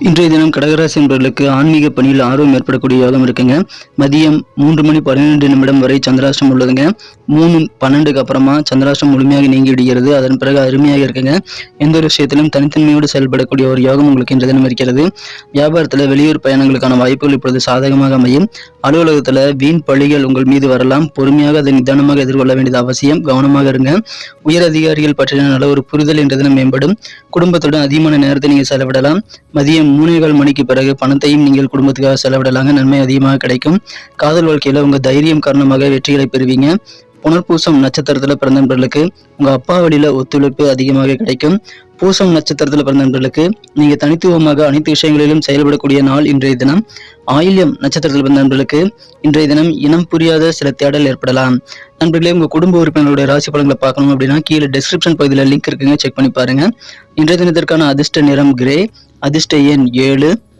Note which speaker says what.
Speaker 1: இன்றைய தினம் கடகராசி என்பவர்களுக்கு ஆன்மீக பணியில் ஆர்வம் ஏற்படக்கூடிய யோகம் இருக்குங்க. மதியம் 3:12 வரை சந்திராஷ்டம் உள்ளதுங்க. 3:12க்கு அப்புறமா சந்திராஷ்டம் முழுமையாக நீங்கி விடுகிறது. அதன் பிறகு அருமையாக இருக்குங்க. எந்த ஒரு விஷயத்திலும் தனித்தன்மையோடு செயல்படக்கூடிய ஒரு யோகம் உங்களுக்கு இன்றைய தினம் இருக்கிறது. வியாபாரத்தில் வெளியூர் பயணங்களுக்கான வாய்ப்புகள் இப்பொழுது சாதகமாக அமையும். அலுவலகத்தில் வீண் பழிகள் உங்கள் மீது வரலாம். பொறுமையாக அதை நிதானமாக எதிர்கொள்ள வேண்டியது அவசியம். கவனமாக இருங்க. உயர் அதிகாரிகள் பற்றின நல்ல ஒரு புரிதல் இன்றைய தினம் மேம்படும். குடும்பத்துடன் அதிகமான நேரத்தை நீங்கள் செலவிடலாம். மதியம் 3:15 மணிக்கு பிறகு பணத்தையும் நீங்கள் குடும்பத்துக்காக செலவிடலாங்க. நன்மை அதிகமாக கிடைக்கும். காதல் வாழ்க்கையில உங்க தைரியம் காரணமாக வெற்றிகளை பெறுவீங்க. புனர்பூசம் நட்சத்திரத்துல பிறந்த நண்பர்களுக்கு உங்க அப்பா வழியில ஒத்துழைப்பு அதிகமாக கிடைக்கும். பூசம் நட்சத்திரத்துல பிறந்த நண்பர்களுக்கு நீங்க தனித்துவமாக அனைத்து விஷயங்களிலும் செயல்படக்கூடிய நாள் இன்றைய தினம். ஆயில்யம் நட்சத்திரத்தில் பிறந்த நண்பர்களுக்கு இன்றைய தினம் இனம் புரியாத சில தேடல் ஏற்படலாம். நண்பர்களே, உங்க குடும்ப உறுப்பினர்களுடைய ராசி பலன்களை பார்க்கணும் அப்படின்னா கீழே டிஸ்கிரிப்ஷன் பகுதியில் லிங்க் இருக்குங்க, செக் பண்ணி பாருங்க. இன்றைய தினத்திற்கான அதிர்ஷ்ட நிறம் கிரே, அதிர்ஷ்ட எண் 7,